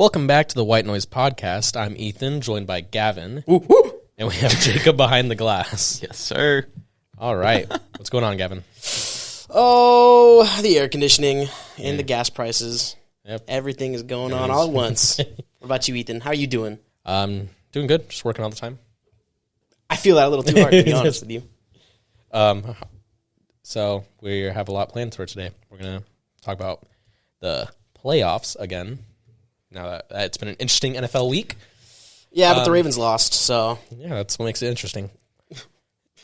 Welcome back to the White Noise Podcast. I'm Ethan, joined by Gavan, Woo, woo. and we have Jacob behind the glass. Yes, sir. All right. What's going on, Gavin? Oh, the air conditioning and the gas prices. Yep. Everything is going on all at once. What about you, Ethan? How are you doing? Doing good. Just working all the time. I feel that a little too hard, to be honest with you. So we have a lot planned for today. We're going to talk about the playoffs again. Now that it's been an interesting NFL week. Yeah, but the Ravens lost, so. Yeah, that's what makes it interesting.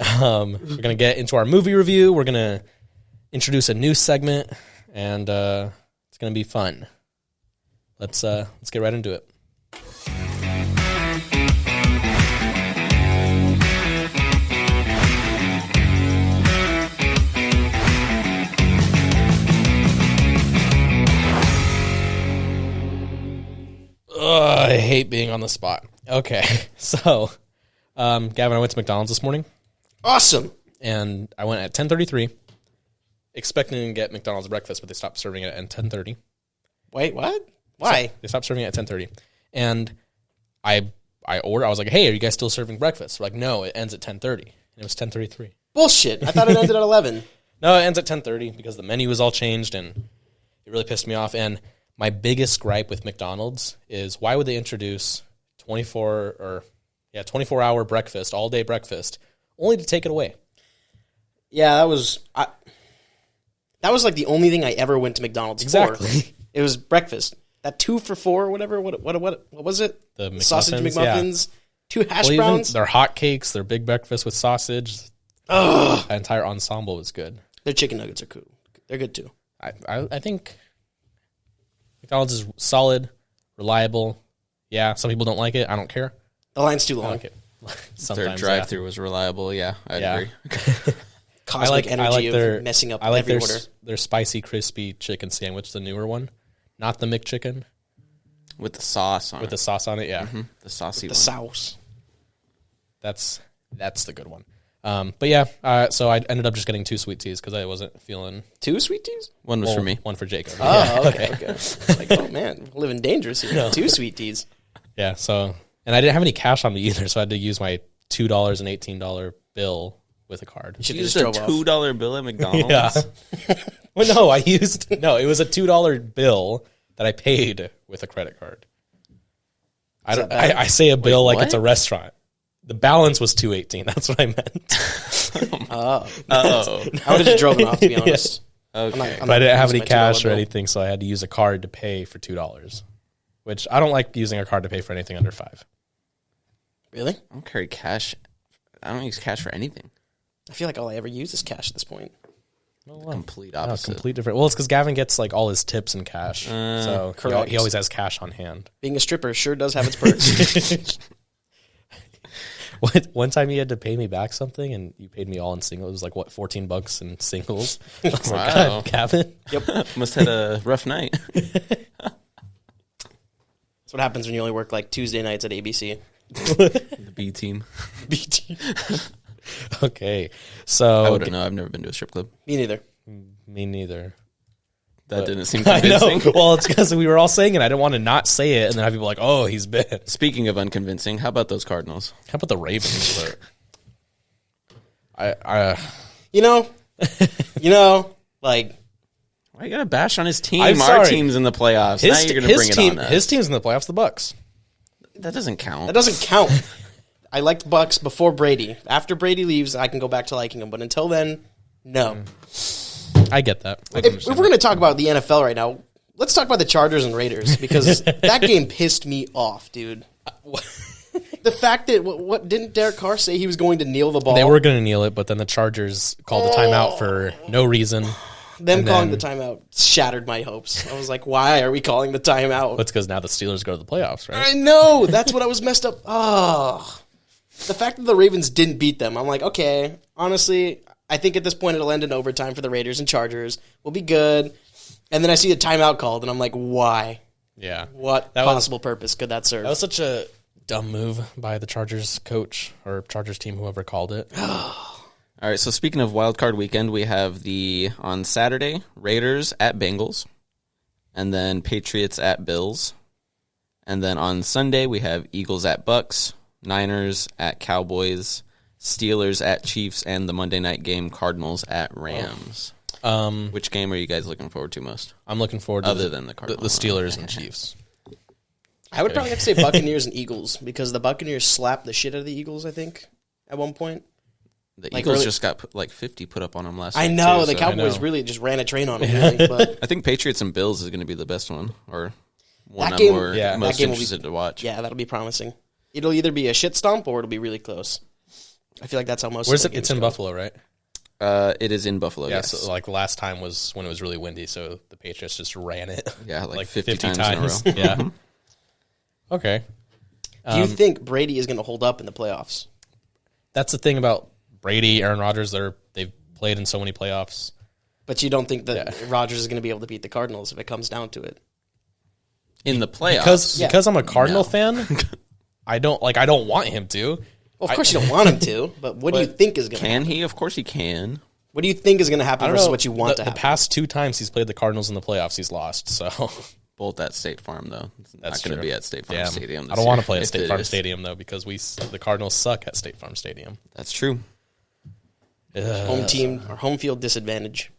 We're going to get into our movie review. We're going to introduce a new segment, and it's going to be fun. Let's get right into it. I hate being on the spot. Okay, so Gavin, I went to McDonald's this morning. Awesome. And I went at 10:33, expecting to get McDonald's breakfast, but they stopped serving it at 10:30. Wait, what? Why? So they stopped serving it at 10:30. And I ordered. I was like, "Hey, are you guys still serving breakfast?" They're like, "No, it ends at 10:30." And it was 10:33. Bullshit. I thought it ended at 11. No, it ends at 10:30 because the menu was all changed, and it really pissed me off. And my biggest gripe with McDonald's is why would they introduce 24-hour breakfast, all day breakfast, only to take it away? Yeah, that was like the only thing I ever went to McDonald's Exactly. for. It was breakfast. That 2 for $4 or whatever. What was it? The McMuffins, sausage McMuffins, 2 hash even browns. their hot cakes, their big breakfast with sausage. Ugh. The entire ensemble was good. Their chicken nuggets are cool. They're good too. I think McDonald's is solid, reliable. Yeah, some people don't like it. I don't care. The line's too I long. like it. Their Sometimes drive-through was reliable. Yeah, I'd agree. Cosmic energy of messing up every order. Their spicy, crispy chicken sandwich, the newer one. Not the McChicken. With the sauce on it. With the sauce on it, yeah. Mm-hmm. The saucy The one. sauce. That's the good one. But yeah, so I ended up just getting 2 sweet teas because I wasn't feeling... 2 sweet teas? One was for me. One for Jacob. Oh, okay. Like, oh man, living dangerous here. No. 2 sweet teas. Yeah, so... And I didn't have any cash on me either, so I had to use my $2 and $18 bill with a card. You used a $2 bill at McDonald's? Yeah. Well, no, it was a $2 bill that I paid with a credit card. I say a bill like it's a restaurant. The balance was $2.18. That's what I meant. Oh. Oh. I would have just driven off, to be honest. Okay. But I didn't have any cash or anything, so I had to use a card to pay for $2, which I don't like using a card to pay for anything under $5. Really? I don't carry cash. I don't use cash for anything. I feel like all I ever use is cash at this point. Complete Oh, opposite. complete different. Well, it's because Gavin gets like all his tips in cash, so correct. he always has cash on hand. Being a stripper sure does have its perks. One time you had to pay me back something, and you paid me all in singles. It was like, what, $14 in singles? I was like, Wow. God, Gavin? Yep. Must have had a rough night. That's what happens when you only work like Tuesday nights at ABC. The B team. BT. Okay, so... I wouldn't know. I've never been to a strip club. Me neither. Me neither. That didn't seem I know. convincing. Well, it's because we were all saying it. I didn't want to not say it, and then have people like, oh, he's been. Speaking of unconvincing, how about those Cardinals? How about the Ravens? But You know, like... Why you got to bash on his team? I'm Our sorry. team's in the playoffs. Now you're going to bring it on us. His team's in the playoffs, the Bucks. That doesn't count. That doesn't count. I liked Bucks before Brady. After Brady leaves, I can go back to liking him. But until then, no. I get that. If we're going to talk about the NFL right now, let's talk about the Chargers and Raiders because that game pissed me off, dude. The fact that what didn't Derek Carr say he was going to kneel the ball? They were going to kneel it, but then the Chargers called the timeout for no reason. Them calling the timeout shattered my hopes. I was like, why are we calling the timeout? That's because now the Steelers go to the playoffs, right? I know. That's what I was messed up. Oh. The fact that the Ravens didn't beat them, I'm like, okay, honestly, I think at this point it'll end in overtime for the Raiders and Chargers. We'll be good. And then I see a timeout called, and I'm like, why? Yeah. What possible purpose could that serve? That was such a dumb move by the Chargers coach or Chargers team, whoever called it. All right, so speaking of Wild Card Weekend, we have on Saturday, Raiders at Bengals, and then Patriots at Bills. And then on Sunday, we have Eagles at Bucks, Niners at Cowboys, Steelers at Chiefs, and the Monday night game, Cardinals at Rams. Which game are you guys looking forward to most? I'm looking forward to other than the Cardinals, the Steelers and Chiefs. I would probably have to say Buccaneers and Eagles because the Buccaneers slapped the shit out of the Eagles, I think, at one point. The Eagles just got 50 put up on them last week. I know, too, the Cowboys really just ran a train on them. Really, but I think Patriots and Bills is going to be the best one, or one that game, I'm most interested to watch. Yeah, that'll be promising. It'll either be a shit stomp or it'll be really close. I feel like that's how most Where's of the it? It's in go. Buffalo, right? It is in Buffalo, Yeah, yes. so like last time was when it was really windy, so the Patriots just ran it. Yeah, like 50 times in a row. Yeah. Okay. Do you think Brady is going to hold up in the playoffs? That's the thing about Brady, Aaron Rodgers. They've played in so many playoffs. But you don't think that Rodgers is going to be able to beat the Cardinals if it comes down to it? In the playoffs? Because I'm a Cardinal fan, I don't want him to. Well, of course you don't want him to, but what do you think is going to happen? Can he? Of course he can. What do you think is going to happen versus what you want to The happen? past 2 times he's played the Cardinals in the playoffs, he's lost. So Both at State Farm, though. It's that's not going to true. be at State Farm Stadium. I don't want to play at if State it Farm is. Stadium though because the Cardinals suck at State Farm Stadium. That's true. Home team or home field disadvantage.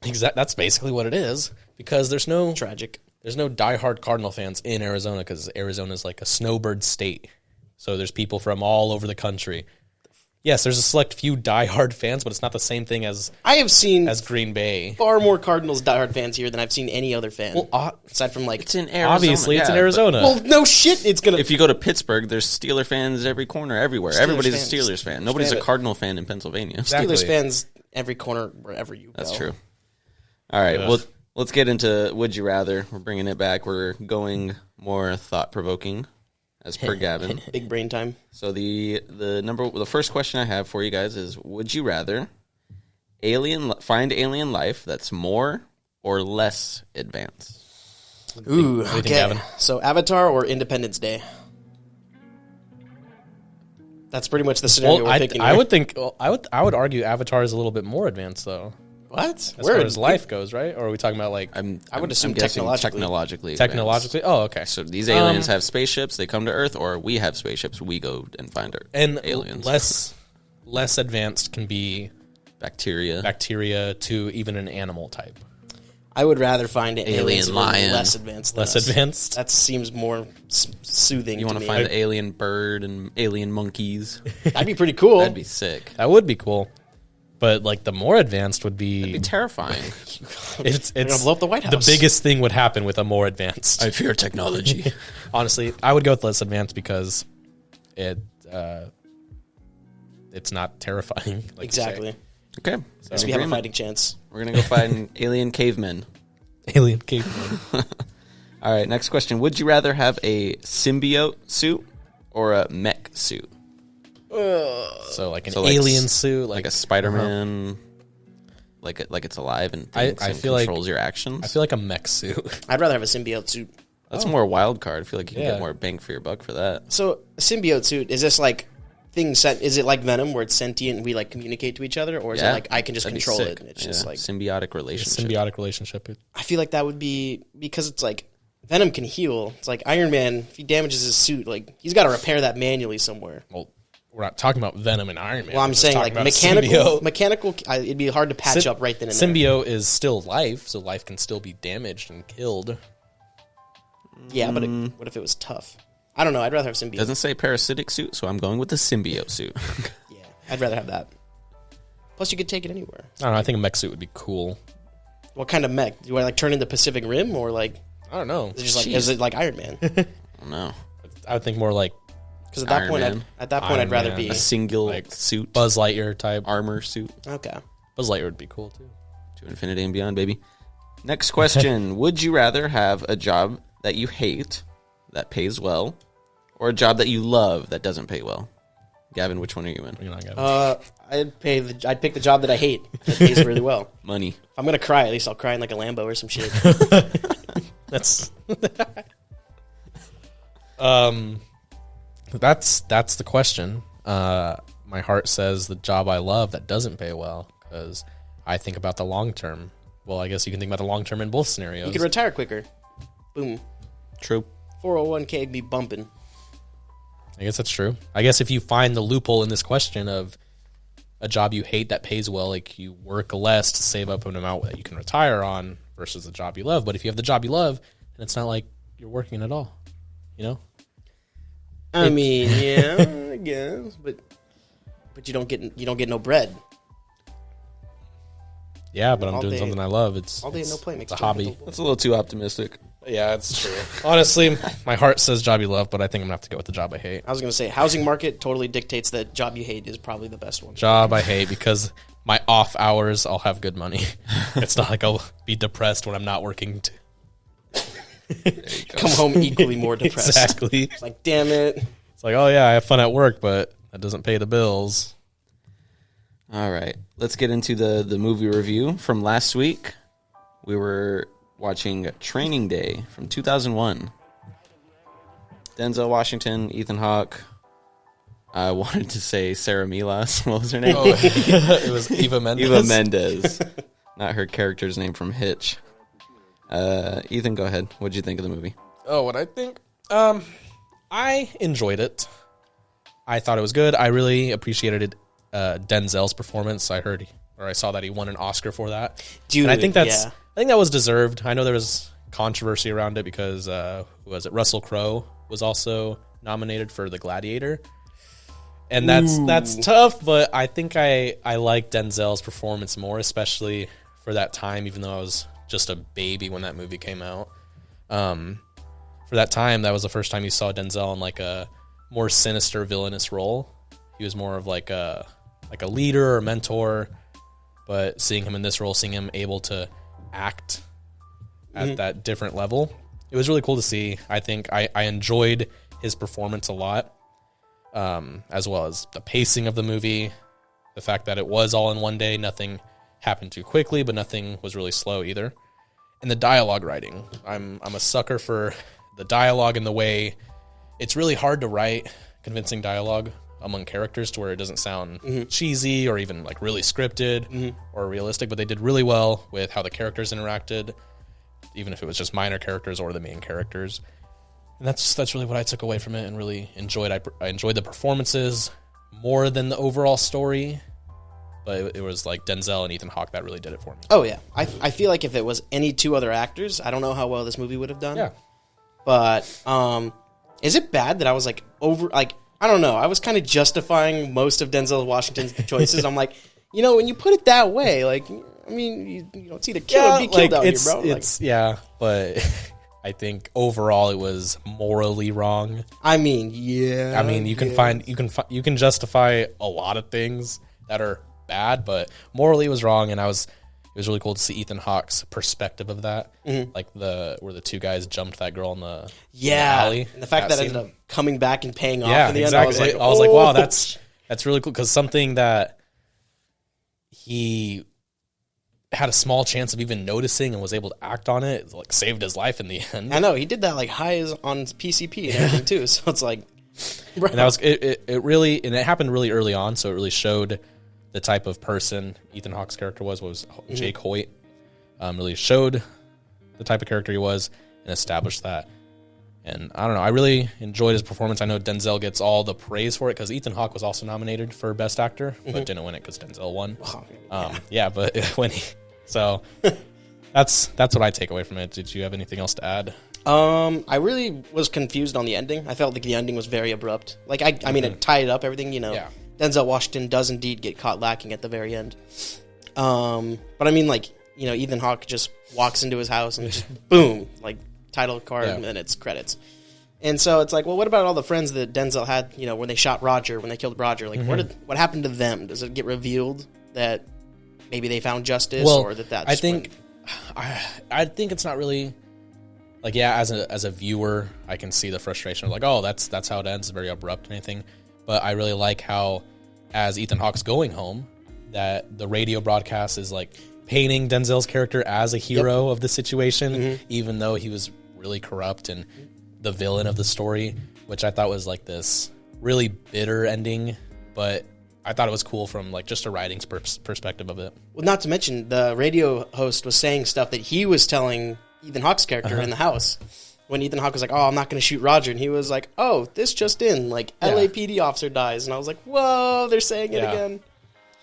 That's basically what it is because there's no Tragic. There's no diehard Cardinal fans in Arizona because Arizona is like a snowbird state. So there's people from all over the country. Yes, there's a select few diehard fans, but it's not the same thing as I have seen Green Bay. far more Cardinals diehard fans here than I've seen any other fan. Well, aside from like, It's in Arizona. obviously it's in yeah, Arizona. well, no shit, it's gonna. If you go to Pittsburgh, there's Steeler fans every corner, everywhere. Everybody's fans. a Steelers fan. Nobody's a Fan it. Cardinal fan in Pennsylvania. Exactly. Steelers fans every corner wherever you go. That's true. All right, well, let's get into Would You Rather. We're bringing it back. We're going more thought-provoking, as per Gavin. Big brain time. So the first question I have for you guys is: Would you rather find alien life that's more or less advanced? Ooh, do you think, okay. Gavin? So Avatar or Independence Day? That's pretty much the scenario we're picking. I here. would think I would argue Avatar is a little bit more advanced though, what? as far as life goes, right? Or are we talking about like I would assume I'm guessing technologically. technologically. Oh, okay. So these aliens have spaceships. They come to Earth, or we have spaceships. We go and find our And aliens. less advanced can be bacteria. to even an animal type. I would rather find an Alien lion. less advanced. Than Less us. advanced. That seems more soothing. You want want to find the alien bird and alien monkeys? That'd be pretty cool. That'd be sick. That would be cool. But like the more advanced would It'd be be terrifying. They're gonna blow up the White House. The biggest thing would happen with a more advanced. I fear technology. Honestly, I would go with less advanced because it's not terrifying. Like exactly. Okay, So we have a fighting chance. We're gonna go find alien cavemen. Alien caveman. All right, next question. Would you rather have a symbiote suit or a mech suit? So like an So like alien suit, Like a Spider-Man, like it's alive and thinks I and feel like- controls your actions? I feel like a mech suit. I'd rather have a symbiote suit. That's more wild card. I feel like you can Yeah. get more bang for your buck for that. So a symbiote suit, is this like is it like Venom where it's sentient and we like communicate to each other, or is it like I can just That'd be control sick. it and it's just like symbiotic relationship. Symbiotic relationship. I feel like that would be because it's like Venom can heal. It's like Iron Man, if he damages his suit, like he's got to repair that manually somewhere. Well, we're not talking about Venom and Iron Man. Well, I'm We're just saying talking like about mechanical. It'd be hard to patch up right then and there. Symbiote is still life, so life can still be damaged and killed. Yeah, but what if it was tough? I don't know. I'd rather have symbiote. Doesn't say parasitic suit, so I'm going with the symbiote suit. Yeah, I'd rather have that. Plus, you could take it anywhere. I don't know. I think a mech suit would be cool. What kind of mech? Do I like turn into Pacific Rim or like I don't know. is it just like Jeez. is it like Iron Man? I don't know. I would think more like Because at that Iron point, Man. I'd Iron rather Man. be A single Like suit, Buzz Lightyear type. armor suit okay. Buzz Lightyear would be cool too. to infinity and beyond, baby. Next question. Would you rather have a job that you hate that pays well, or a job that you love that doesn't pay well? Gavin, which one are you in? You know, I got I'd pick the job that I hate that pays really well. Money. If I'm gonna cry, at least I'll cry in like a Lambo or some shit. that's that's the question. My heart says the job I love that doesn't pay well because I think about the long term. Well, I guess you can think about the long term in both scenarios. You could retire quicker. Boom. True. 401k be bumping. I guess that's true. I guess if you find the loophole in this question of a job you hate that pays well, like you work less to save up an amount that you can retire on versus the job you love. But if you have the job you love, then it's not like you're working at all, you know? I mean, yeah, I guess, but you don't get no bread. Yeah, but I'm doing something I love. It's all day no play it's makes a hobby. That's a little too optimistic. Yeah, it's true. Honestly, my heart says job you love, but I think I'm gonna have to go with the job I hate. I was gonna say housing market totally dictates that job you hate is probably the best one. Job I hate because my off hours I'll have good money. It's not like I'll be depressed when I'm not working. Come home equally more depressed. Exactly. It's like, damn it. It's like, oh yeah, I have fun at work, but that doesn't pay the bills. All right, let's get into the movie review from last week. We were watching Training Day from 2001. Denzel Washington, Ethan Hawke. I wanted to say Sarah Milas. What was her name? Oh, it was Eva Mendes. Eva Mendes. Not her character's name from Hitch. Ethan, go ahead. What did you think of the movie? Oh, what I think? I enjoyed it. I thought it was good. I really appreciated Denzel's performance. I saw that he won an Oscar for that. Dude, and I think that was deserved. I know there was controversy around it because who was it? Russell Crowe was also nominated for The Gladiator. And that's tough, but I think I like Denzel's performance more, especially for that time, even though I was just a baby when that movie came out. For that time, that was the first time you saw Denzel in like a more sinister, villainous role. He was more of like a leader or mentor, but seeing him in this role, seeing him able to act at that different level, it was really cool to see. I think I enjoyed his performance a lot, as well as the pacing of the movie, the fact that it was all in one day, nothing happened too quickly, but nothing was really slow either. And the dialogue writing, I'm a sucker for the dialogue and the way it's really hard to write convincing dialogue among characters to where it doesn't sound cheesy or even like really scripted or realistic, but they did really well with how the characters interacted, even if it was just minor characters or the main characters. And that's really what I took away from it and really enjoyed. I enjoyed the performances more than the overall story, but it was like Denzel and Ethan Hawke that really did it for me. Oh, yeah. I feel like if it was any two other actors, I don't know how well this movie would have done. Yeah. But is it bad that I was I don't know. I was kind of justifying most of Denzel Washington's choices. I'm like, when you put it that way, like, I mean, it's either kill or be killed out here, bro. Yeah, but I think overall it was morally wrong. I mean, yeah. I mean, you can justify a lot of things that are bad, but morally it was wrong, and it was really cool to see Ethan Hawke's perspective of that, like where the two guys jumped that girl in the alley. And the fact that ended up coming back and paying off in the end, I was like, wow, that's really cool, because something that he had a small chance of even noticing and was able to act on it, like saved his life in the end. I know, he did that like high as on PCP and everything too, so it's like, bro. And that was it really, and it happened really early on, so it really showed the type of person Ethan Hawke's character was Jake Hoyt. Really showed the type of character he was and established that. And I don't know, I really enjoyed his performance. I know Denzel gets all the praise for it because Ethan Hawke was also nominated for Best Actor, but didn't win it because Denzel won. But when so that's what I take away from it. Did you have anything else to add? I really was confused on the ending. I felt like the ending was very abrupt. Like I mean, it tied up everything. Yeah. Denzel Washington does indeed get caught lacking at the very end. But I mean, like, Ethan Hawke just walks into his house and just boom, like title card and then it's credits. And so it's like, well, what about all the friends that Denzel had, when they shot Roger, when they killed Roger? Like, what happened to them? Does it get revealed that maybe they found justice or that I think it's not really like, as a viewer, I can see the frustration of like, oh, that's how it ends, very abrupt and anything. But I really like how, as Ethan Hawke's going home, that the radio broadcast is like painting Denzel's character as a hero of the situation, even though he was really corrupt and the villain of the story, which I thought was like this really bitter ending. But I thought it was cool from like just a writing perspective of it. Well, not to mention the radio host was saying stuff that he was telling Ethan Hawke's character in the house. when Ethan Hawke was like, "Oh, I'm not going to shoot Roger," and he was like, "Oh, this just in, like LAPD officer dies," and I was like, "Whoa, they're saying it again."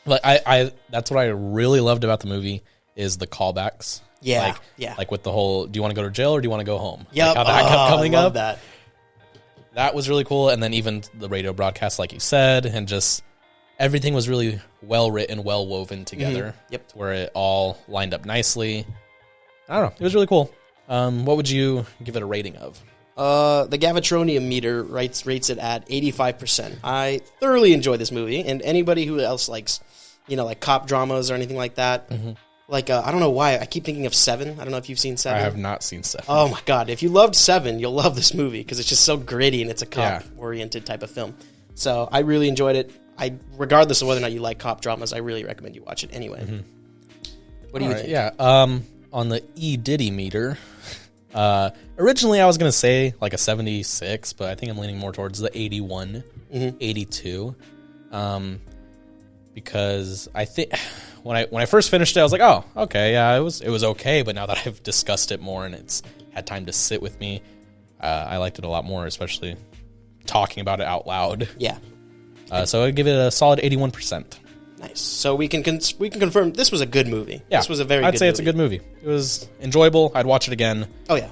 Like I that's what I really loved about the movie is the callbacks. Yeah, like with the whole, do you want to go to jail or do you want to go home? Yep. Like how that kept coming up. That was really cool, and then even the radio broadcast, like you said, and just everything was really well written, well woven together. Yep, to where it all lined up nicely. I don't know, it was really cool. What would you give it a rating of? The Gavatronium meter rates it at 85%. I thoroughly enjoy this movie, and anybody who else likes, like cop dramas or anything like that. Like, I don't know why, I keep thinking of Seven. I don't know if you've seen Seven. I have not seen Seven. Oh my god, if you loved Seven, you'll love this movie, because it's just so gritty, and it's a cop-oriented type of film. So, I really enjoyed it. Regardless of whether or not you like cop dramas, I really recommend you watch it anyway. What do you think? Yeah, on the E. Diddy meter, originally I was going to say like a 76, but I think I'm leaning more towards the 81, 82. Because I think when I first finished it, I was like, oh, okay, yeah, it was okay. But now that I've discussed it more and it's had time to sit with me, I liked it a lot more, especially talking about it out loud. Yeah. So I'd give it a solid 81%. Nice. So we can confirm this was a good movie. Yeah, this was a very. I'd say it's a good movie. It was enjoyable. I'd watch it again. Oh yeah.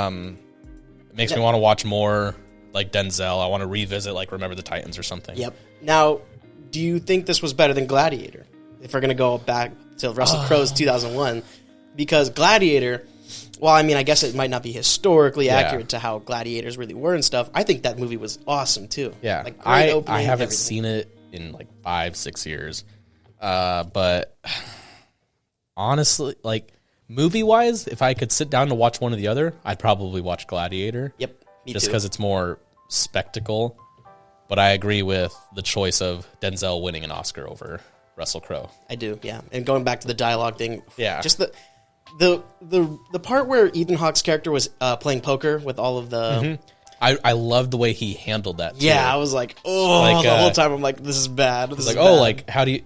It makes me want to watch more like Denzel. I want to revisit like Remember the Titans or something. Yep. Now, do you think this was better than Gladiator? If we're gonna go back to Russell Crowe's 2001, because Gladiator, well, I mean, I guess it might not be historically accurate to how gladiators really were and stuff. I think that movie was awesome too. Yeah, like, I haven't seen it in like 5-6 years, but honestly, like movie wise, if I could sit down to watch one or the other, I'd probably watch Gladiator. Yep, me just too. Because it's more spectacle. But I agree with the choice of Denzel winning an Oscar over Russell Crowe. I do, yeah. And going back to the dialogue thing, just the part where Ethan Hawke's character was playing poker with all of the... I loved the way he handled that, too. Yeah, I was like, the whole time I'm like, this is bad. This is bad.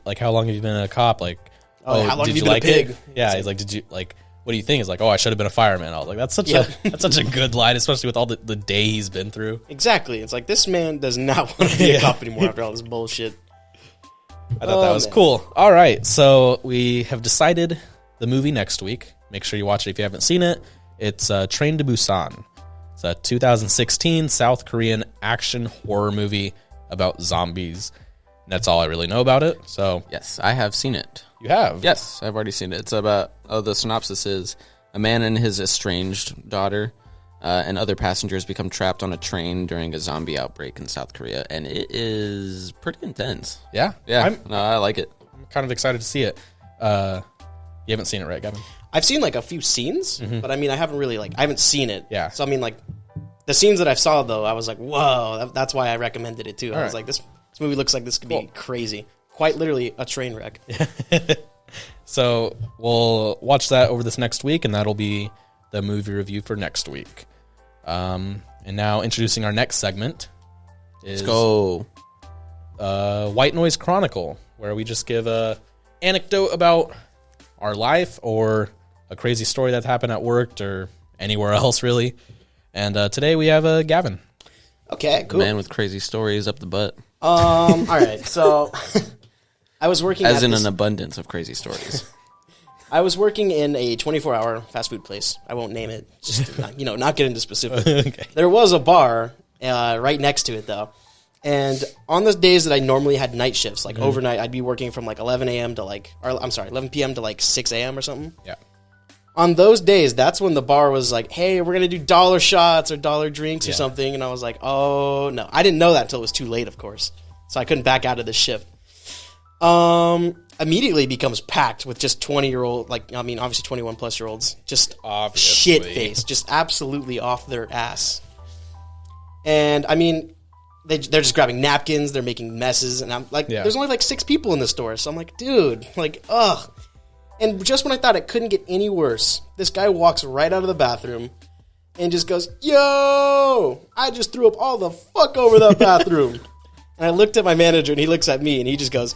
Like, how long have you been a cop? Like, how long have you been like a pig? It? Yeah, he's like, did you, like, what do you think? He's like, I should have been a fireman. I was like, that's such a good line, especially with all the day he's been through. Exactly. It's like, this man does not want to be a cop anymore after all this bullshit. I thought that was cool. All right, so we have decided the movie next week. Make sure you watch it if you haven't seen it. It's Train to Busan. It's a 2016 South Korean action horror movie about zombies. And that's all I really know about it. So yes, I have seen it. You have? Yes, I've already seen it. It's about, the synopsis is, a man and his estranged daughter and other passengers become trapped on a train during a zombie outbreak in South Korea. And it is pretty intense. Yeah? Yeah, I like it. I'm kind of excited to see it. You haven't seen it, right, Gavin? I've seen like a few scenes, but I mean, I haven't really I haven't seen it. Yeah. So I mean, like the scenes that I saw though, I was like, whoa, that's why I recommended it too. I was like, this movie looks like this could be crazy, quite literally a train wreck. So we'll watch that over this next week, and that'll be the movie review for next week. And now introducing our next segment is Let's go. White Noise Chronicle, where we just give a anecdote about our life or a crazy story that happened at work or anywhere else, really. And today we have Gavin. Okay, cool. The man with crazy stories up the butt. All right, so I was working an abundance of crazy stories. I was working in a 24-hour fast food place. I won't name it, just to not get into specifics. Okay. There was a bar right next to it, though. And on the days that I normally had night shifts, like overnight, I'd be working from like 11 a.m. to 11 p.m. to like 6 a.m. or something. Yeah. On those days, that's when the bar was like, hey, we're going to do dollar shots or dollar drinks or something. And I was like, oh, no. I didn't know that until it was too late, of course. So I couldn't back out of the shift. Immediately becomes packed with just 20-year-old, obviously 21-plus-year-olds, just shit-faced, just absolutely off their ass. And, I mean... They're just grabbing napkins. They're making messes. And I'm like, there's only like 6 people in the store. So I'm like, dude, ugh. And just when I thought it couldn't get any worse, this guy walks right out of the bathroom and just goes, yo, I just threw up all the fuck over that bathroom. And I looked at my manager and he looks at me and he just goes,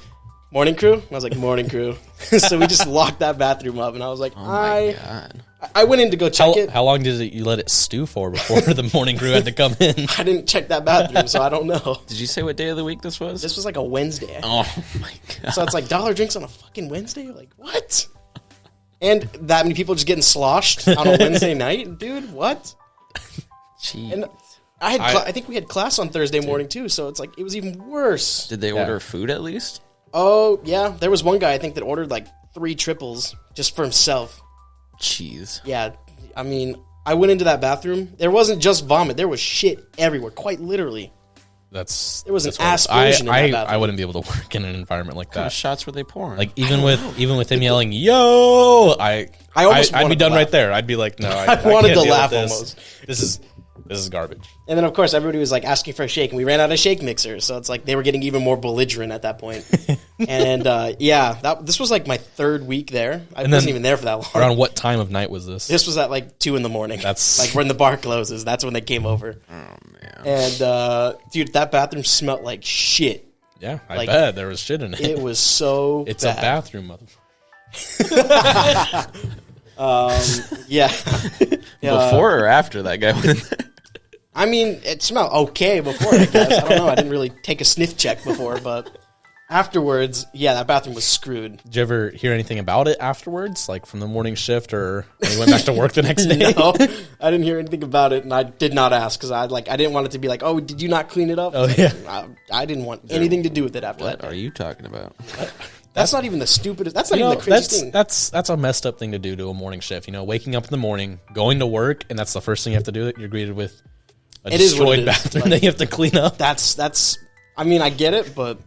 morning crew? And I was like, morning crew. So we just locked that bathroom up, and I was like, Oh my god. I went in to go check it. How long did you let it stew for before the morning crew had to come in? I didn't check that bathroom, so I don't know. Did you say what day of the week this was? This was like a Wednesday. Oh my god. So it's like dollar drinks on a fucking Wednesday? Like, what? And that many people just getting sloshed on a Wednesday night? Dude, what? Jeez. And I think we had class on Thursday morning, too, so it's like, it was even worse. Did they order food at least? Oh, yeah. There was one guy, I think, that ordered like 3 triples just for himself. Jeez. Yeah, I mean, I went into that bathroom. There wasn't just vomit. There was shit everywhere, quite literally. There was an aspersion in that bathroom. I wouldn't be able to work in an environment like What kind that. of shots were they pouring? Like even with him yelling "Yo," I'd be done right there. I'd be like, no, I wanted can't to deal laugh with this. almost. This is garbage. And then, of course, everybody was like asking for a shake, and we ran out of shake mixers. So it's like they were getting even more belligerent at that point. And this was like my 3rd week there. I wasn't even there for that long. Around what time of night was this? This was at like 2 a.m. That's like when the bar closes. That's when they came over. oh man. And dude, that bathroom smelled like shit. Yeah, I bet there was shit in it. It was so It's bad. a bathroom, motherfucker. Yeah. Before or after that guy went in there? I mean, it smelled okay before, I guess. I don't know. I didn't really take a sniff check before, but afterwards, yeah, that bathroom was screwed. Did you ever hear anything about it afterwards, like from the morning shift, or when you went back to work the next day? No, I didn't hear anything about it, and I did not ask because I didn't want it to be like, oh, did you not clean it up? Oh, yeah. I didn't want anything to do with it after What that. are you talking about? That's not even the stupidest. That's not even the craziest thing. That's a messed up thing to do to a morning shift. You know, waking up in the morning, going to work, and that's the first thing you have to do. You're greeted with a destroyed bathroom that you have to clean up. That's. I mean, I get it, but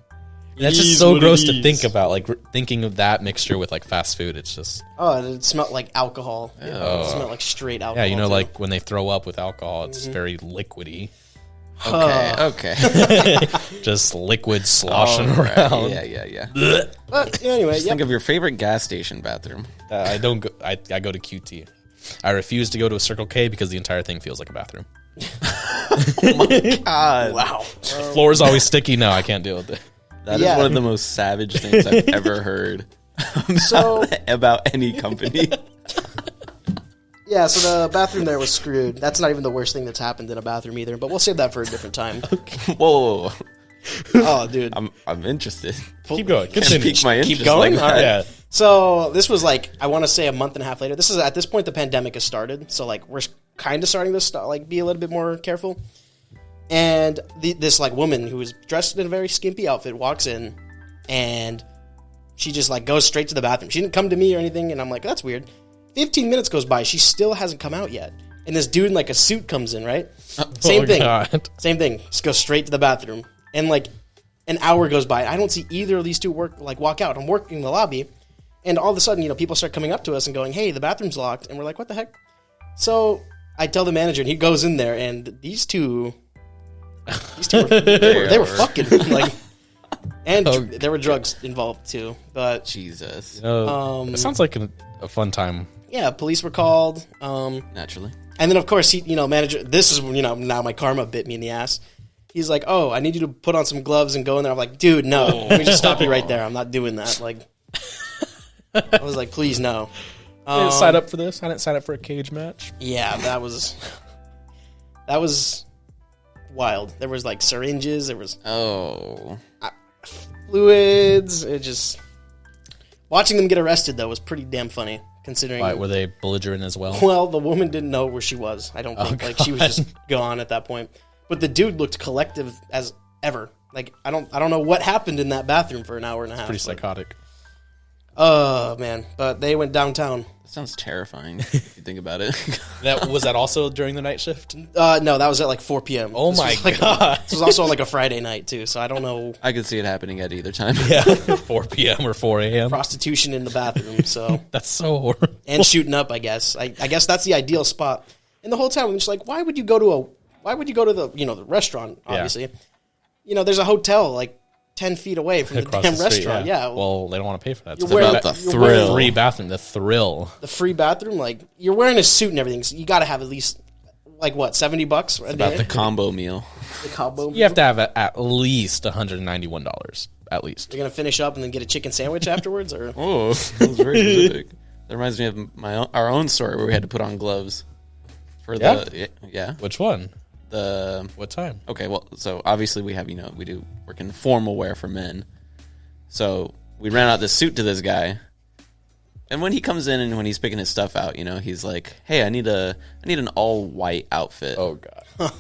That's just so gross to think about. Like thinking of that mixture with like fast food. It's just it smelled like alcohol. It smelled like straight alcohol. yeah, you know, too. like when they throw up with alcohol, it's very liquidy. Okay. Just liquid sloshing around. Yeah. But anyway, Just think of your favorite gas station bathroom. I don't go. I go to QT. I refuse to go to a Circle K because the entire thing feels like a bathroom. God. wow. The floor is always sticky. No, I can't deal with it. That is one of the most savage things I've ever heard about any company. Yeah, so the bathroom there was screwed. That's not even the worst thing that's happened in a bathroom either, but we'll save that for a different time. Whoa. Oh, dude. I'm interested. Keep going. Can't Continue. pique my interest Keep going? like All that. right. Yeah. So this was like, I want to say a month and a half later. At this point, the pandemic has started. So like, we're kind of starting to be a little bit more careful. And this like woman who was dressed in a very skimpy outfit walks in, and she just like goes straight to the bathroom. She didn't come to me or anything, and I'm like, that's weird. 15 minutes goes by, she still hasn't come out yet. And this dude in like a suit comes in, right? Same thing. God. Same thing. Just goes straight to the bathroom. And like an hour goes by. I don't see either of these two walk out. I'm working in the lobby, and all of a sudden, people start coming up to us and going, "Hey, the bathroom's locked." And we're like, "What the heck?" So I tell the manager, and he goes in there, and these two they were fucking like, and there were drugs involved too. But Jesus. It sounds like a fun time. yeah, police were called. Naturally. And then, of course, manager, this is, now my karma bit me in the ass. He's like, "Oh, I need you to put on some gloves and go in there." I'm like, "Dude, no. Let me just stop you right there. I'm not doing that." Like, I was like, "Please, no." I didn't sign up for this. I didn't sign up for a cage match. Yeah, that was wild. There was, like, syringes. There was fluids. It just... Watching them get arrested, though, was pretty damn funny, considering... Why, were they belligerent as well? Well, the woman didn't know where she was, I don't think. Like, she was just gone at that point. But the dude looked collective as ever. Like, I don't know what happened in that bathroom for an hour and a half. Pretty psychotic. Oh, man. But they went downtown. That sounds terrifying if you think about it. Was that also during the night shift? No, that was at like 4 p.m. Oh my God. This was also on like a Friday night, too, so I don't know. I could see it happening at either time. Yeah, 4 p.m. or 4 a.m. Prostitution in the bathroom, so. That's so horrible. And shooting up, I guess. I guess that's the ideal spot. And the whole time, I'm just like, why would you go to the, the restaurant, obviously. Yeah. There's a hotel, like, 10 feet away from the damn restaurant. Yeah. Well, they don't want to pay for that. It's about the thrill. Free bathroom. The thrill. The free bathroom, like, you're wearing a suit and everything, so you got to have at least, like, what, $70 a day? About the combo meal. The combo meal? You have to have at least $191 at least. You're going to finish up and then get a chicken sandwich afterwards? Or Oh, that was very specific. That reminds me of our own story where we had to put on gloves for the Which one? What time? Okay, well, so obviously we have we do work in formal wear for men. So we ran out this suit to this guy, and when he comes in and when he's picking his stuff out, he's like, "Hey, I need an all white outfit." Oh god.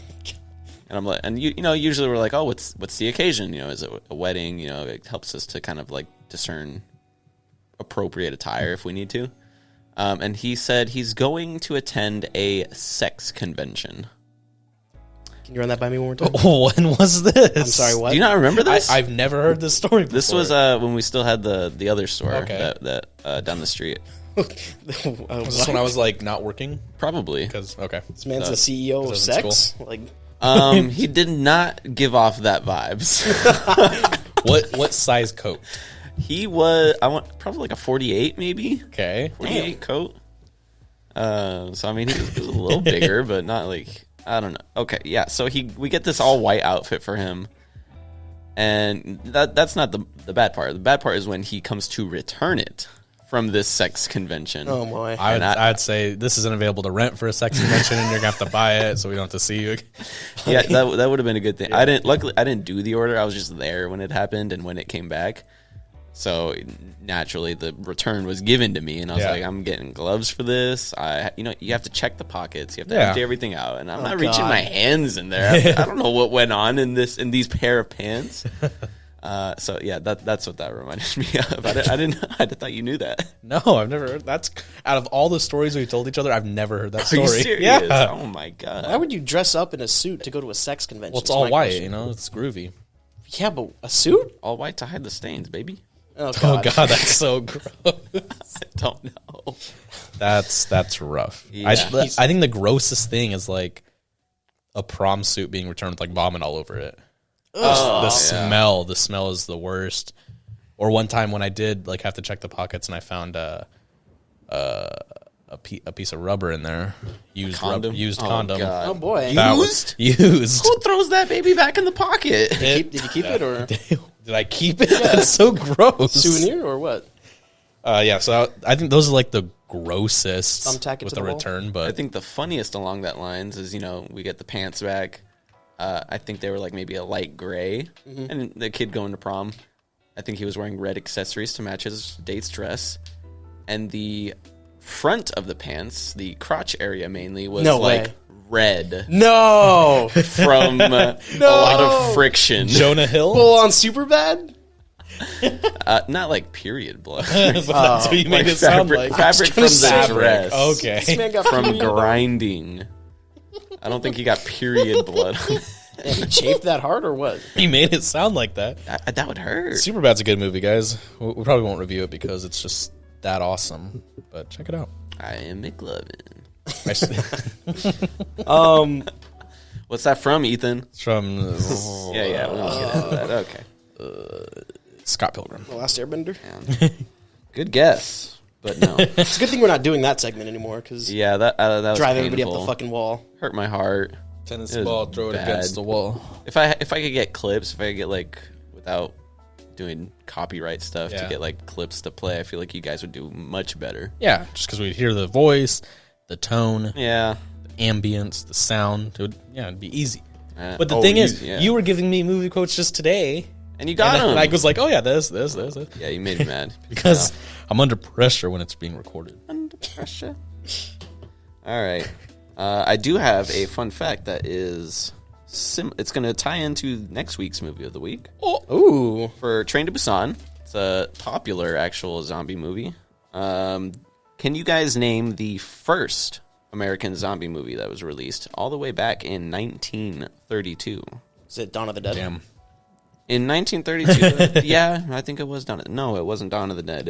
And I'm like, and usually we're like, "Oh, what's the occasion? Is it a wedding? It helps us to kind of like discern appropriate attire if we need to." And he said he's going to attend a sex convention. Can you run that by me one more time? Oh, when was this? I'm sorry, what? Do you not remember this? I've never heard this story before. This was when we still had the other store that down the street. Was this when I was like not working? Probably. Because This man's the CEO of sex? Like, he did not give off that vibes. What size coat? He was probably like a 48 maybe. Okay. 48 coat. So I mean he was a little bigger, but not like, I don't know. Okay, yeah. So we get this all white outfit for him, and that's not the bad part. The bad part is when he comes to return it from this sex convention. oh my! I'd say this isn't available to rent for a sex convention, and you're gonna have to buy it, so we don't have to see you. Yeah, that would have been a good thing. Yeah. Luckily I didn't do the order. I was just there when it happened and when it came back. So naturally, the return was given to me, and I was like, "I'm getting gloves for this." You have to check the pockets, you have to empty everything out, and I'm not reaching my hands in there. I don't know what went on in these pair of pants. So yeah, that's what that reminded me of. I thought you knew that. No, I've never heard. That's out of all the stories we've told each other, I've never heard that story. Are you serious? Yeah. Oh my god! Why would you dress up in a suit to go to a sex convention? Well, it's all white, it's groovy. Yeah, but a suit? All white to hide the stains, baby. Oh god, that's so gross. I don't know. That's rough. Yeah. I think the grossest thing is like a prom suit being returned with like vomit all over it. The smell is the worst. Or one time when I did like have to check the pockets and I found a piece of rubber in there, used condom. God. Oh boy, Used. Who throws that baby back in the pocket? Did you keep it or did I keep it? That's so gross. souvenir or what? Yeah. So I think those are like the grossest Thumbtack it with to the the wall? return. But I think the funniest along that lines is we get the pants back. I think they were like maybe a light gray, and the kid going to prom, I think he was wearing red accessories to match his date's dress, and the front of the pants, the crotch area mainly, was red. No, From a lot of friction. Jonah Hill. full on super bad. Not like period blood. But that's what you made it sound like. Fabric from the dress. Okay. This man got From period blood. grinding. I don't think he got period blood. And he chafed that hard or what? He made it sound like that. That would hurt. Superbad's a good movie, guys. We probably won't review it because it's just that awesome. But check it out. I am McLovin. What's that from, Ethan? It's from Yeah, we'll get into that. Okay. Scott Pilgrim. The Last Airbender. Good guess, but no. It's a good thing we're not doing that segment anymore because Yeah, that was drive painful. everybody up the fucking wall. Hurt my heart. Tennis It was ball, throw it bad. against the wall. If I could get clips, if I could get like without doing copyright stuff to get like clips to play, I feel like you guys would do much better. Yeah, just because we'd hear the voice, the tone, Yeah. the ambience, the sound. It'd be easy. But the Oh, thing is, yeah. you were giving me movie quotes just today. And you got And him. I was like, oh yeah, this. Yeah, you made me mad. Because I'm under pressure when it's being recorded. Under pressure. All right. I do have a fun fact that is it's going to tie into next week's movie of the week. Ooh, For Train to Busan. It's a popular actual zombie movie. Can you guys name the first American zombie movie that was released all the way back in 1932? is it Dawn of the Dead? Damn. In 1932, yeah, I think it was Dawn. No, it wasn't Dawn of the Dead.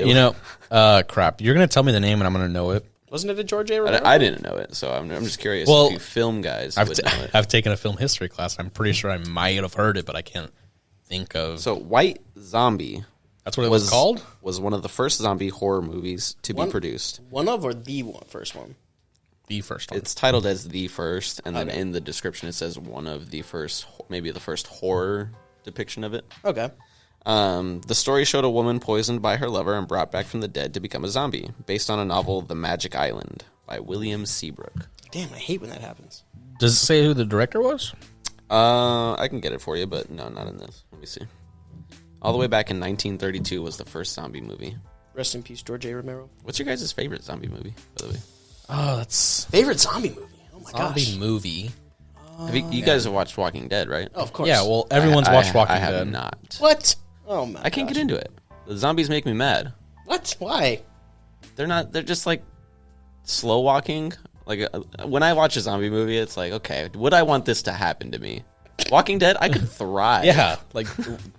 Crap. You're going to tell me the name and I'm going to know it. Wasn't it a George A. Romero? I didn't know it, so I'm just curious Well, if you film guys would know it. I've taken a film history class. I'm pretty sure I might have heard it, but I can't think of. So, White Zombie. That's what it was called? Was one of the first zombie horror movies to be produced. One of or the first one? The first one. It's titled as the first, and then in the description it says one of the first, maybe the first horror depiction of it. Okay. The story showed a woman poisoned by her lover and brought back from the dead to become a zombie, based on a novel, The Magic Island, by William Seabrook. Damn, I hate when that happens. Does it say who the director was? I can get it for you, but no, not in this. Let me see. All the way back in 1932 was the first zombie movie. Rest in peace, George A. Romero. What's your guys' favorite zombie movie, by the way? Oh, that's Favorite zombie movie? Oh my gosh. zombie movie. Have you guys have watched Walking Dead, right? Oh, of course. Yeah, well, everyone's watched Walking I have Dead. not. What? Oh my I can't get into it. The zombies make me mad. What? Why? They're just like slow walking. Like when I watch a zombie movie, it's like, okay, would I want this to happen to me? Walking Dead, I could thrive. Yeah, like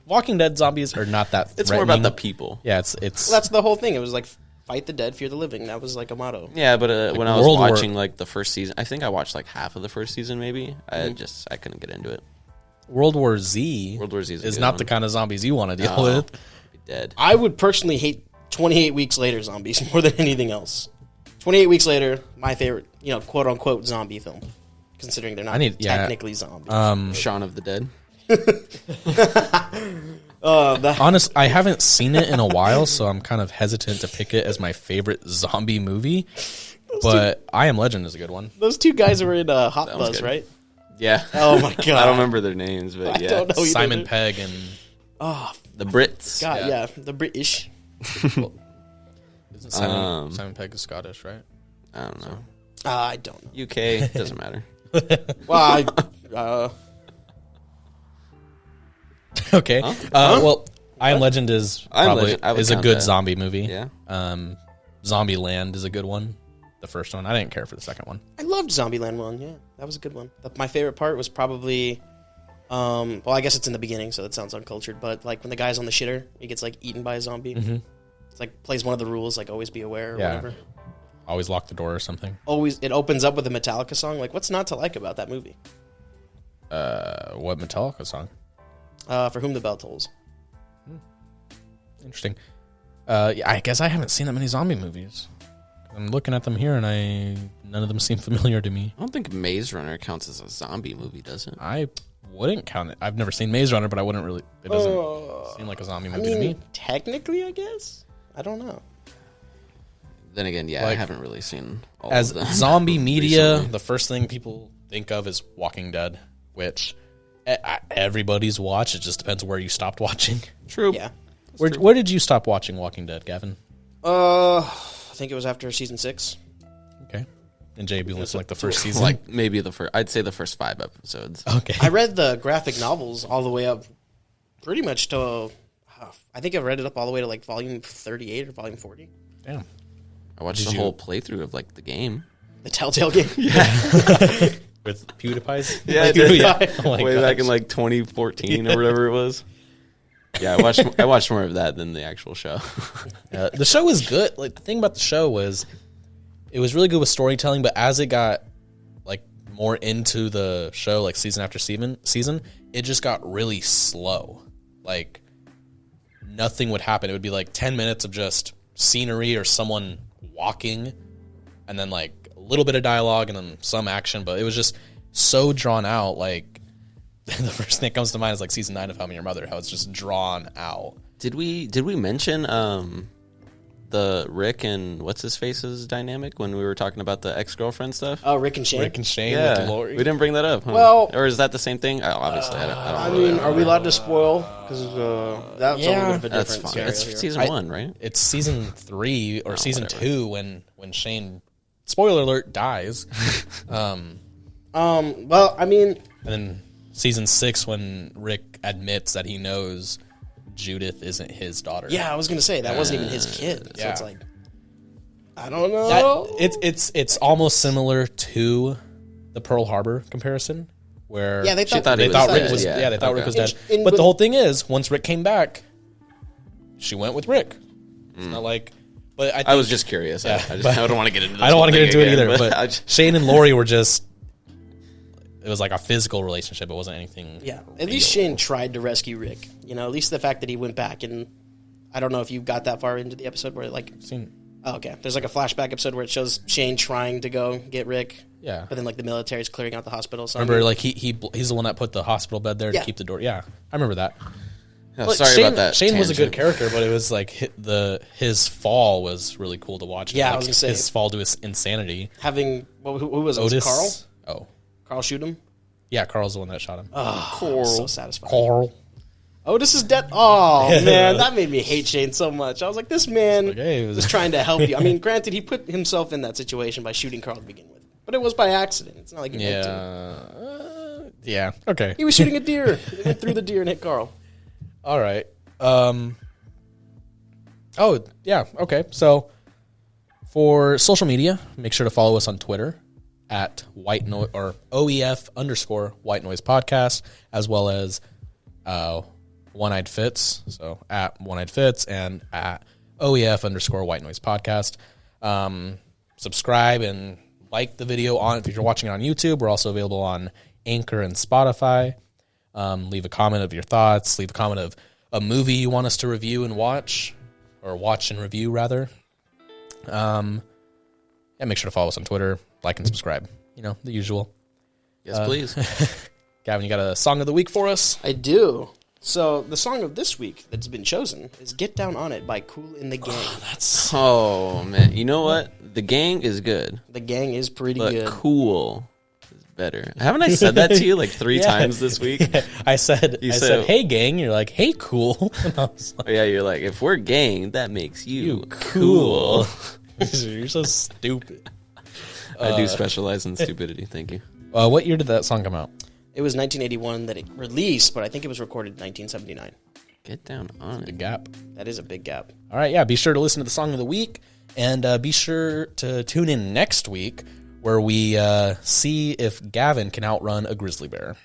Walking Dead zombies are not that. It's more about the people. Yeah, it's. Well, that's the whole thing. It was like fight the dead, fear the living. That was like a motto. Yeah, but when I was World War- watching like the first season, I think I watched like half of the first season. Maybe I couldn't get into it. World War Z. World War Z is not the kind of zombies you want to deal with. Be dead. I would personally hate 28 Weeks Later zombies more than anything else. 28 Weeks Later, my favorite, quote unquote zombie film, considering they're not technically zombies. Shaun of the Dead. Honest, I haven't seen it in a while, so I'm kind of hesitant to pick it as my favorite zombie movie. But I Am Legend is a good one. Those two guys were in Hot was Fuzz, good. right? Yeah. Oh my god. I don't remember their names, but I yeah. don't know either. Simon Pegg and The Brits. God, yeah, the British. isn't Simon Pegg is Scottish, right? I don't know. I don't know. UK doesn't matter. Well, Okay. Well, I Am Legend is I Am probably Legend, I would is a count good that. zombie movie. Yeah. Zombie Land is a good one. The first one, I didn't care for the second one. I loved Zombieland 1. Yeah, that was a good one. My favorite part was probably, well, I guess it's in the beginning, so that sounds uncultured. But like when the guy's on the shitter, he gets like eaten by a zombie. Mm-hmm. It's like plays one of the rules, like always be aware or Yeah. whatever. Always lock the door or something. Always, it opens up with a Metallica song. Like, what's not to like about that movie? What Metallica song? For Whom the Bell Tolls. Interesting. Yeah, I guess I haven't seen that many zombie movies. I'm looking at them here, and none of them seem familiar to me. I don't think Maze Runner counts as a zombie movie, does it? I wouldn't count it. I've never seen Maze Runner, but I wouldn't really. It doesn't seem like a zombie movie to me. Technically, I guess. I don't know. Then again, yeah, I Like, haven't really seen all As of them. zombie media, recently. the first thing people think of is Walking Dead, which everybody's watched. It just depends where you stopped watching. True. Yeah. Where did you stop watching Walking Dead, Gavin? I think it was after season 6. Okay. And JB was like the first season. Like maybe I'd say the first 5 episodes. Okay. I read the graphic novels all the way up pretty much to, I think I read it up all the way to like volume 38 or volume 40. Damn. I watched the whole playthrough of like the game. The Telltale game. With PewDiePie's? Yeah, I did. Yeah. Oh my Way gosh. back in like 2014 or whatever it was. Yeah, I watched more of that than the actual show. The show was good. Like the thing about the show was, it was really good with storytelling. But as it got like more into the show, like season after season, it just got really slow. Like nothing would happen. It would be like 10 minutes of just scenery or someone walking, and then like a little bit of dialogue and then some action. But it was just so drawn out. Like the first thing that comes to mind is like season 9 of How I Met Your Mother, how it's just drawn out. Did we mention the Rick and what's his face's dynamic when we were talking about the ex-girlfriend stuff? Oh, Rick and Shane. Rick and Shane Yeah, with Lori. we didn't bring that up. Huh? Well- or is that the same thing? Oh, obviously, I I don't mean, know. are we allowed to spoil? Because that's a little bit of a That's different fine. scenario It's here. season 1, right? It's season 3 or season whatever. 2 when Shane, spoiler alert, dies, Well, I mean, and then season 6 when Rick admits that he knows Judith isn't his daughter. yeah, I was gonna say that wasn't even his kid. So yeah. it's like, I don't know. It's almost similar to the Pearl Harbor comparison, where Yeah, they thought, thought he they was thought Rick dead, was yeah. they thought Rick was dead. And- But the whole thing is, once Rick came back, she went with Rick. It's not like, but I was just curious. Yeah, I don't want to get into this I don't want to get into it either. But I just- Shane and Lori were just. It was like a physical relationship. It wasn't anything. Yeah, at least Shane tried to rescue Rick. At least the fact that he went back, and I don't know if you got that far into the episode where like, oh, okay, there's like a flashback episode where it shows Shane trying to go get Rick. Yeah. But then like the military's clearing out the hospital. So Remember, like he's the one that put the hospital bed there to Yeah. keep the door. Yeah, I remember that. Oh, sorry about that. Shane was a good tangent. character, but it was like his fall was really cool to watch. Yeah, like I was gonna say his fall to his insanity. Having who was it? Otis. Carl? Oh, Carl shoot him? yeah, Carl's the one that shot him. Oh, so satisfying. Carl. Otis is dead. Oh man, that made me hate Shane so much. I was like, this man Like, hey, was trying to help you. I mean, granted, he put himself in that situation by shooting Carl to begin with, but it was by accident. It's not like he meant to. Yeah. Okay. He was shooting a deer. He went through the deer and hit Carl. All right. Oh, yeah. Okay. So for social media, make sure to follow us on Twitter at White Noise or OEF_White Noise Podcast, as well as One-Eyed Fits. So at One-Eyed Fits and at OEF_White Noise Podcast. Subscribe and like the video if you're watching it on YouTube. We're also available on Anchor and Spotify. Leave a comment of your thoughts. Leave a comment of a movie you want us to review and watch, or watch and review rather. And make sure to follow us on Twitter, like and subscribe. You know, the usual. Yes, please. Gavin, you got a song of the week for us? I do. So the song of this week that's been chosen is "Get Down on It" by Kool and the Gang. Oh man, you know what? The Gang is good, The Gang is pretty but good. Cool is better. Haven't I said that to you like 3 times this week? Yeah. I said, hey, gang. You're like, hey, cool. And I was like, Oh, yeah, you're like, if we're gang, that makes you cool. You're so stupid. I do specialize in stupidity. Thank you. What year did that song come out? It was 1981 that it released, but I think it was recorded in 1979. Get down on Big it. gap. That is a big gap. All right, yeah. Be sure to listen to the song of the week, and be sure to tune in next week where we see if Gavin can outrun a grizzly bear.